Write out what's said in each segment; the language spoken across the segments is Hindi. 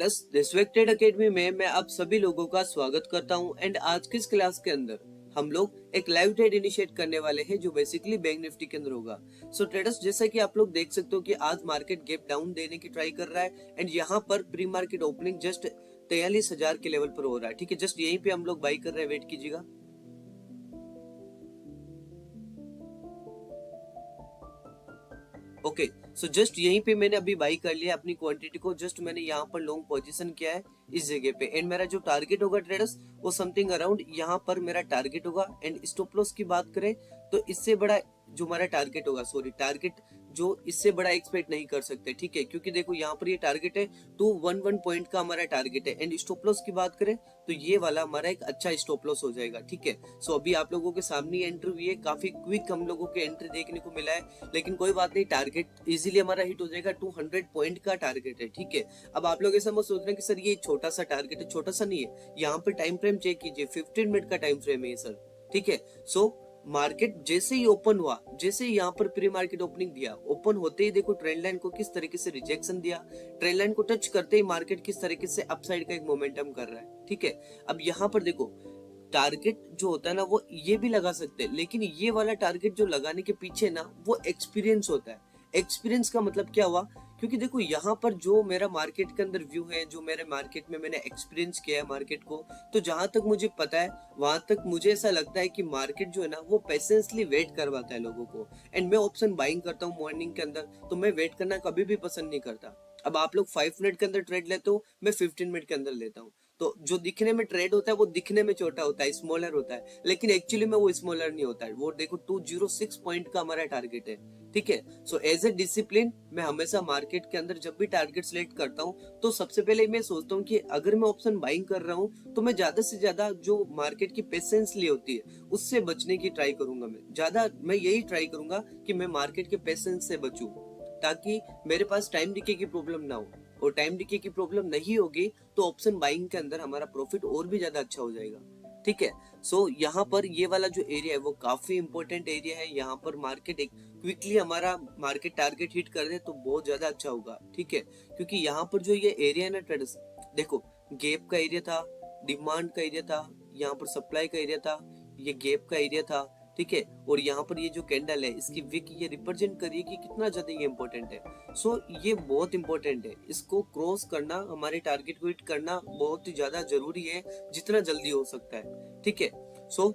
ट्रेडर्स रिस्पेक्टेड एकेडमी में मैं आप सभी लोगों का स्वागत करता हूं एंड आज की इस क्लास के अंदर हम लोग एक लाइव ट्रेड इनिशिएट करने वाले हैं जो बेसिकली बैंक निफ्टी के अंदर होगा। सो ट्रेडर्स जैसा कि आप लोग देख सकते हो कि आज मार्केट गैप डाउन देने की ट्राई कर रहा है एंड यहाँ पर प्री मार्केट ओपनिंग जस्ट 43,000 के लेवल पर हो रहा है। ठीक है, जस्ट यहीं पे हम लोग बाई कर रहे हैं, वेट कीजिएगा। ओके, सो जस्ट यहीं पे मैंने अभी बाई कर लिया अपनी क्वांटिटी को। जस्ट मैंने यहाँ पर लॉन्ग पोजीशन किया है इस जगह पे एंड मेरा जो टारगेट होगा ट्रेडर्स वो समथिंग अराउंड यहाँ पर मेरा टारगेट होगा। एंड स्टॉप लॉस की बात करें तो इससे बड़ा जो हमारा टारगेट होगा, सॉरी टारगेट जो इससे बड़ा एक्सपेक्ट नहीं कर सकते। ठीक है, क्योंकि देखो यहाँ पर ये टारगेट है 211 पॉइंट का हमारा टारगेट है एंड स्टॉप लॉस की बात करें तो ये वाला हमारा एक अच्छा स्टॉप लॉस हो जाएगा। ठीक है, सो अभी आप लोगों के सामने एंट्री हुई है, काफी क्विक हम लोगों के एंट्री देखने को मिला है, लेकिन कोई बात नहीं, टारगेट इजीली हमारा हिट हो जाएगा। 200 पॉइंट का टारगेट है। ठीक है, अब आप लोग ऐसा मत सोच रहे कि सर ये छोटा सा टारगेट है, छोटा सा नहीं है। यहाँ पे टाइम फ्रेम चेक कीजिए, 15 मिनट का टाइम फ्रेम है सर। ठीक है, सो मार्केट जैसे ही ओपन हुआ, जैसे ही यहाँ पर प्री मार्केट ओपनिंग दिया, ओपन होते ही देखो ट्रेंड लाइन को किस तरीके से रिजेक्शन दिया, ट्रेंड लाइन को टच करते ही मार्केट किस तरीके से अपसाइड का एक मोमेंटम कर रहा है। ठीक है, अब यहाँ पर देखो टारगेट जो होता है ना वो ये भी लगा सकते हैं, लेकिन ये वाला टारगेट जो लगाने के पीछे ना वो एक्सपीरियंस होता है। एक्सपीरियंस का मतलब क्या हुआ, क्योंकि देखो यहाँ पर जो मेरा मार्केट के अंदर व्यू है, जो मेरे मार्केट में मैंने एक्सपीरियंस किया है मार्केट को, तो जहां तक मुझे पता है वहां तक मुझे ऐसा लगता है कि मार्केट जो है ना वो पेशेंसली वेट करवाता है लोगों को। एंड मैं ऑप्शन बाइंग करता हूँ मॉर्निंग के अंदर, तो मैं वेट करना कभी भी पसंद नहीं करता। अब आप लोग 5 मिनट के अंदर ट्रेड लेते हो, मैं 15 मिनट के अंदर लेता हूँ। तो जो दिखने में ट्रेड होता है वो दिखने में छोटा होता है, स्मॉलर होता है, लेकिन एक्चुअली में वो स्मॉलर नहीं होता है। वो देखो 206 पॉइंट का हमारा टारगेट है। ठीक है, सो एज ए डिसिप्लिन मैं हमेशा मार्केट के अंदर जब भी टारगेट सिलेक्ट करता हूँ तो सबसे पहले मैं सोचता हूँ कि अगर मैं ऑप्शन बाइंग कर रहा हूँ तो मैं ज्यादा से ज्यादा जो मार्केट की पेशेंस ली होती है उससे बचने की ट्राई करूंगा। मैं यही ट्राई करूंगा कि मैं मार्केट के पेशेंस से बचूं, ताकि मेरे पास टाइम डिके की प्रॉब्लम ना हो। और टाइम डिके की प्रॉब्लम नहीं होगी तो ऑप्शन बाइंग के अंदर हमारा प्रॉफिट और भी ज्यादा अच्छा हो जाएगा। ठीक है, सो यहाँ पर ये वाला जो एरिया है वो काफी इंपॉर्टेंट एरिया है। यहाँ पर मार्केट एक क्विकली हमारा मार्केट टारगेट हिट कर दे तो बहुत ज्यादा अच्छा होगा। ठीक है, क्योंकि यहाँ पर जो ये एरिया है ना ट्रेडर्स, देखो गैप का एरिया था, डिमांड का एरिया था, यहाँ पर सप्लाई का एरिया था, ये गैप का एरिया था। ठीक है, और यहाँ पर ये जो कैंडल है इसकी विक ये रिप्रेजेंट करिए कि कितना ज्यादा ये इंपॉर्टेंट है। सो ये बहुत इंपॉर्टेंट है, इसको क्रॉस करना, हमारे टारगेट को हिट करना बहुत ही ज्यादा जरूरी है, जितना जल्दी हो सकता है। ठीक है, सो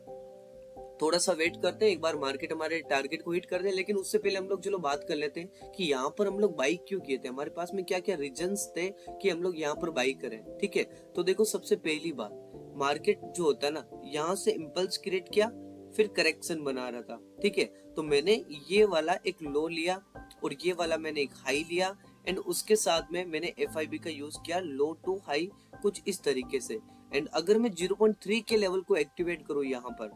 थोड़ा सा वेट करते हैं, एक बार मार्केट हमारे टारगेट को हिट कर दे, लेकिन उससे पहले हम लोग चलो बात कर लेते हैं कि यहाँ पर हम लोग बाई क्यों किए थे, हमारे पास में क्या क्या रीजंस थे कि हम लोग यहाँ पर बाई करें। ठीक है, तो देखो सबसे पहली बात, मार्केट जो होता है ना यहाँ से इम्पल्स क्रिएट किया, फिर करेक्शन बना रहा था। ठीक है, तो मैंने ये वाला एक लो लिया और ये वाला मैंने एक हाई लिया एंड उसके साथ में मैंने FIB का यूज किया लो टू हाई कुछ इस तरीके से। एंड अगर मैं 0.3 के लेवल को एक्टिवेट करूं, यहाँ पर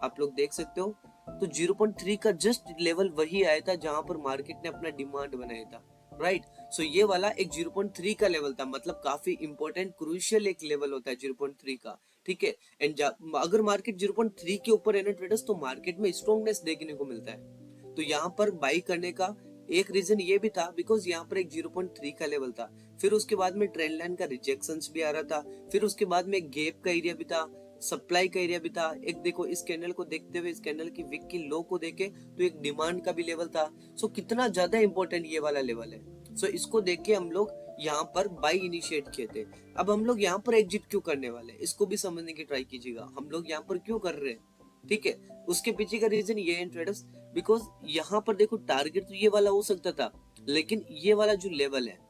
आप लोग देख सकते हो तो 0.3 का जस्ट लेवल वही आया था जहां पर मार्केट ने अपना डिमांड बनाया था। राइट, सो ये वाला एक 0.3 का लेवल था, मतलब काफी इंपॉर्टेंट क्रूशियल एक लेवल होता है 0.3 का। ठीक है, एंड अगर मार्केट 0.3 के ऊपर है ना ट्रेडर्स तो मार्केट में स्ट्रॉन्गनेस देखने को मिलता है। तो यहाँ पर बाई करने का एक रीजन ये भी था बिकॉज यहाँ पर एक 0.3 का लेवल था, फिर उसके बाद में ट्रेंड लाइन का रिजेक्शंस भी आ रहा था, फिर उसके बाद में गैप का एरिया भी था, सप्लाई का एरिया भी था। एक देखो इस कैंडल को देखते हुए, इस कैंडल की विक की लो को देखे तो एक डिमांड का भी लेवल था। सो कितना ज्यादा इंपॉर्टेंट ये वाला लेवल है। सो इसको देख के हम लोग यहाँ पर बाई इनिशिएट किए थे। अब हम लोग यहाँ पर एग्जिट क्यों करने वाले, इसको भी समझने की ट्राई कीजिएगा, हम लोग यहाँ पर क्यों कर रहे हैं। ठीक है, उसके पीछे का रीजन ये है ट्रेडर्स, बिकॉज यहाँ पर देखो टारगेट तो ये वाला हो सकता था, लेकिन ये वाला जो लेवल है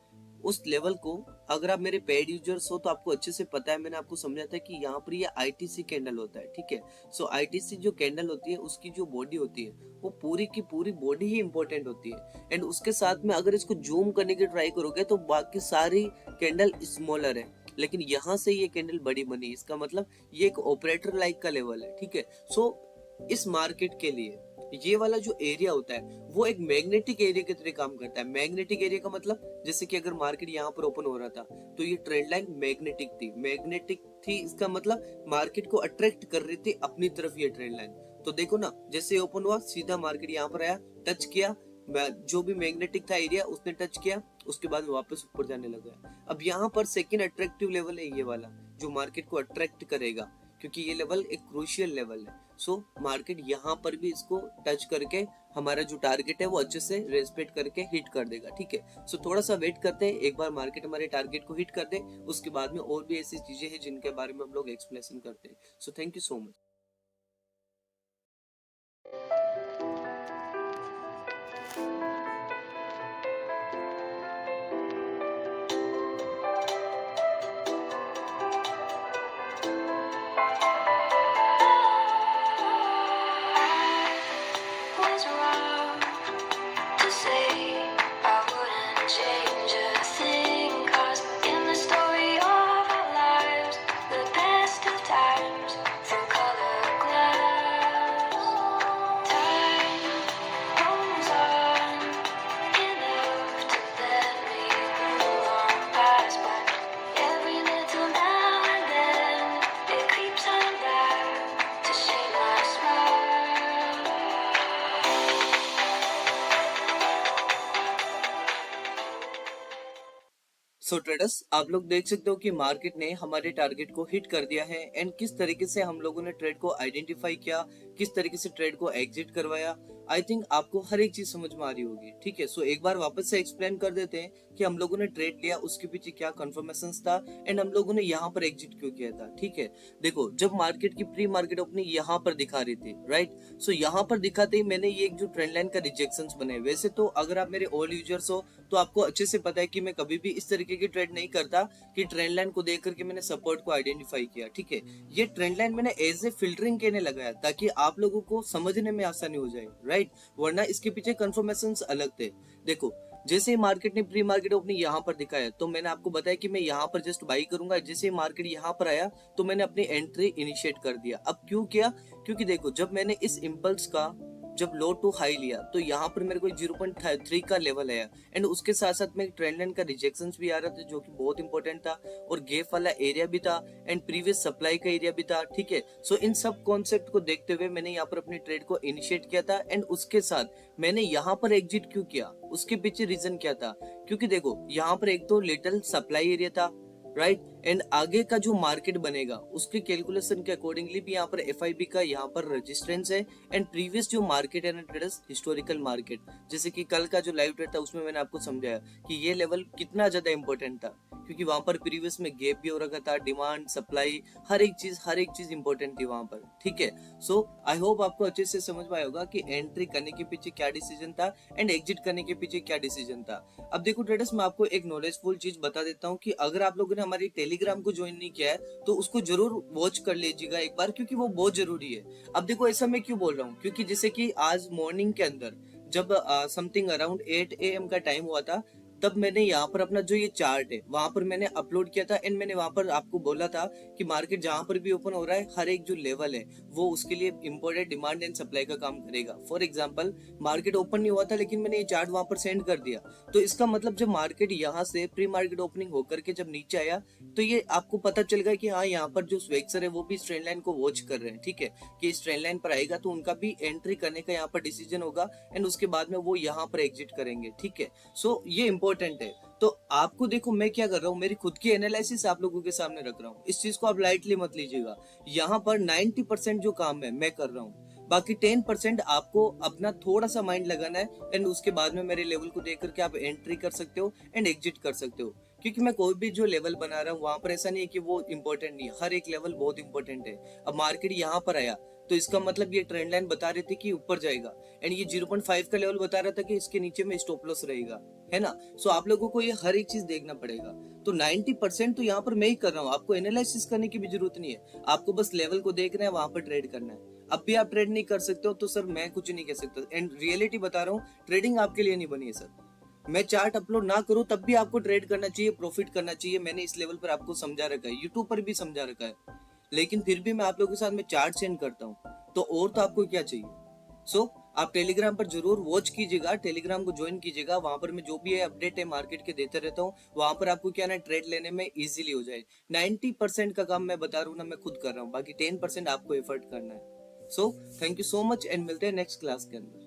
उस लेवल को, अगर आप मेरे पेड यूजर्स हो तो आपको अच्छे से पता है, मैंने आपको समझा था कि यहाँ पर ये ITC कैंडल होता है। ठीक है, सो ITC जो कैंडल होती है उसकी जो बॉडी होती है वो पूरी की पूरी बॉडी ही इंपॉर्टेंट होती है। एंड उसके साथ में अगर इसको जूम करने की ट्राई करोगे तो बाकी सारी कैंडल स्मॉलर है, लेकिन यहाँ से ये कैंडल बड़ी बनी, इसका मतलब ये एक ऑपरेटर लाइक का लेवल है। ठीक है, सो इस मार्केट के लिए ये वाला जो एरिया होता है वो एक मैग्नेटिक एरिया की तरह काम करता है। मैग्नेटिक एरिया का मतलब जैसे कि अगर मार्केट यहाँ पर ओपन हो रहा था तो ये ट्रेंड लाइन मैग्नेटिक थी, इसका मतलब मार्केट को अट्रैक्ट कर रही थी अपनी तरफ ये ट्रेंड लाइन। तो देखो ना, जैसे ओपन हुआ सीधा मार्केट यहाँ पर आया, टच किया, जो भी मैग्नेटिक था एरिया उसने टच किया उसके बाद वापस ऊपर जाने लगा। अब यहाँ पर सेकेंड अट्रैक्टिव लेवल है ये वाला, जो मार्केट को अट्रैक्ट करेगा, क्योंकि ये लेवल एक क्रूशियल लेवल है। सो मार्केट यहाँ पर भी इसको टच करके हमारा जो टारगेट है वो अच्छे से रेस्पेक्ट करके हिट कर देगा, ठीक है। सो थोड़ा सा वेट करते हैं, एक बार मार्केट हमारे टारगेट को हिट कर दे, उसके बाद में और भी ऐसी चीजें हैं जिनके बारे में हम लोग एक्सप्लेनेशन करते हैं। So thank you so much. Was wrong to say I wouldn't change a thing, 'cause in the story of our lives, the best of times through colored glass. Time goes on enough to let me move on past, but every little now and then it creeps on back to shame my smile. So traders, आप लोग देख सकते हो कि मार्केट ने हमारे टारगेट को हिट कर दिया है, एंड किस तरीके से हम लोगों ने ट्रेड को आइडेंटिफाई किया, किस तरीके से ट्रेड को एग्जिट करवाया। आई थिंक आपको हर एक चीज समझ में आ रही होगी, ठीक है। सो एक बार वापस से एक्सप्लेन कर देते हैं कि हम लोगों ने ट्रेड लिया, उसके पीछे क्या कंफर्मेशन था, एंड हम लोगों ने यहाँ पर एग्जिट क्यों किया था, ठीक है। देखो, जब मार्केट की प्री मार्केट ओपनिंग यहाँ पर दिखा रही थी, राइट, सो यहाँ पर दिखाते ही मैंने ये एक जो ट्रेंड लाइन का रिजेक्शन बने। वैसे तो अगर आप मेरे ओल्ड यूजर्स हो तो आपको अच्छे से पता है कि मैं कभी भी इस तरीके की ट्रेड नहीं करता कि ट्रेंड लाइन को देख करके मैंने सपोर्ट को आइडेंटिफाई किया, ठीक है। ये ट्रेंड लाइन मैंने एज ए फिल्टरिंग के लिए लगाया ताकि आप लोगों को समझने में आसानी हो जाए, राइट, वरना इसके पीछे कंफर्मेशंस अलग थे। देखो, जैसे ही मार्केट ने प्री मार्केट ओपनिंग यहाँ पर दिखाया तो मैंने आपको बताया कि मैं यहाँ पर जस्ट बाई करूंगा। जैसे ही मार्केट यहाँ पर आया तो मैंने अपनी एंट्री इनिशिएट कर दिया। अब क्यों किया? क्योंकि देखो, जब मैंने इस इम्पल्स का जब लो टू हाई लिया तो यहाँ पर मेरे को 0.3 का लेवल आया, एंड उसके साथ साथ में ट्रेंड लाइन का रिजेक्शन भी आ रहा था जो कि बहुत इंपॉर्टेंट था, और गैप वाला एरिया भी था, एंड प्रीवियस सप्लाई का एरिया भी था, ठीक है। सो इन सब कॉन्सेप्ट को देखते हुए मैंने यहाँ पर अपनी ट्रेड को इनिशिएट किया था, एंड उसके साथ मैंने यहाँ पर एग्जिट क्यों किया, उसके पीछे रीजन क्या था? क्योंकि देखो, यहाँ पर एक तो लिटिल सप्लाई एरिया था, राइट, एंड आगे का जो मार्केट बनेगा उसके कैलकुलेशन के अकॉर्डिंगली भी यहाँ पर एफआईबी का यहाँ पर रेजिस्टेंस है, एंड प्रीवियस जो मार्केट है ना ट्रेडर्स, हिस्टोरिकल मार्केट, जैसे कि कल का जो लाइव ट्रेड था उसमें मैंने आपको समझाया कि ये लेवल कितना ज्यादा इंपॉर्टेंट था, क्योंकि वहां पर प्रीवियस में गैप भी हो रखा था, डिमांड सप्लाई हर एक चीज इंपॉर्टेंट थी वहां पर, ठीक है। सो आई होप आपको अच्छे से समझ में आया होगा कि एंट्री करने के पीछे क्या डिसीजन था एंड एग्जिट करने के पीछे क्या डिसीजन था। अब देखो ट्रेडर्स, मैं आपको एक नॉलेजफुल चीज बता देता हूँ कि अगर आप लोगों ने हमारी टेलीग्राम को ज्वाइन नहीं किया है तो उसको जरूर वॉच कर लीजिएगा एक बार, क्योंकि वो बहुत जरूरी है। अब देखो, ऐसा मैं क्यों बोल रहा हूँ, क्योंकि जैसे कि आज मॉर्निंग के अंदर जब समथिंग अराउंड 8 AM का टाइम हुआ था, तब मैंने यहाँ पर अपना जो ये चार्ट है वहां पर मैंने अपलोड किया था, एंड मैंने वहां पर आपको बोला था कि मार्केट जहां पर भी ओपन हो रहा है हर एक जो लेवल है वो उसके लिए इम्पोर्टेंट डिमांड एंड सप्लाई का काम करेगा। फॉर एग्जांपल, मार्केट ओपन नहीं हुआ था लेकिन मैंने ये चार्ट वहां पर सेंड कर दिया, तो इसका मतलब जब मार्केट यहाँ से प्री मार्केट ओपनिंग होकर के जब नीचे आया तो ये आपको पता चल गया कि हाँ, यहाँ पर जो स्वेक्सर है वो भी इस ट्रेंड लाइन को वॉच कर रहे हैं, ठीक है, कि इस ट्रेंड लाइन पर आएगा तो उनका भी एंट्री करने का यहाँ पर डिसीजन होगा, एंड उसके बाद में वो यहाँ पर एग्जिट करेंगे, ठीक है। सो ये इंपॉर्टेंट है। तो आपको देखो, मैं क्या कर रहा हूँ, मेरी खुद की एनालिसिस आप लोगों के सामने रख रहा हूँ, इस चीज को आप लाइटली मत लीजिएगा। यहाँ पर 90% जो काम है मैं कर रहा हूँ, बाकी 10% आपको अपना थोड़ा सा माइंड लगाना है, एंड उसके बाद में मेरे लेवल को देख करके आप एंट्री कर सकते हो एंड एग्जिट कर सकते हो। क्योंकि मैं कोई भी जो लेवल बना रहा हूँ वहां पर ऐसा नहीं है कि वो इंपॉर्टेंट नहीं है, हर एक लेवल बहुत इंपॉर्टेंट है। अब मार्केट यहाँ पर आया तो इसका मतलब ये ट्रेंड लाइन बता रही थी कि ऊपर जाएगा, एंड ये 0.5 का लेवल बता रहा था कि इसके नीचे में स्टॉप लॉस रहेगा, है ना। सो आप लोगों को ये हर एक चीज देखना पड़ेगा। तो 90% तो यहाँ पर मैं ही कर रहा हूँ, आपको एनालिसिस करने की भी जरूरत नहीं है, आपको बस लेवल को देखना है, वहां पर ट्रेड करना है। अब भी आप ट्रेड नहीं कर सकते हो तो सर मैं कुछ नहीं कह सकता, एंड रियलिटी बता रहा हूँ, ट्रेडिंग आपके लिए नहीं बनी है सर। मैं चार्ट अपलोड ना करूं तब भी आपको ट्रेड करना चाहिए, प्रॉफिट करना चाहिए, मैंने इस लेवल पर आपको समझा रखा है, यूट्यूब पर भी समझा रखा है, लेकिन फिर भी मैं आप लोगों के साथ में चार्ट सेंड करता हूँ, तो और तो आपको क्या चाहिए। सो आप टेलीग्राम पर जरूर वॉच कीजिएगा, टेलीग्राम को ज्वाइन कीजिएगा, वहां पर मैं जो भी है अपडेट है मार्केट के देते रहता हूँ, वहां पर आपको क्या ना ट्रेड लेने में इजीली हो जाए। 90% का काम मैं बता रहा हूँ ना, मैं खुद कर रहा हूँ, बाकी 10% आपको एफर्ट करना है। So thank you so much, and मिलते हैं नेक्स्ट क्लास के अंदर।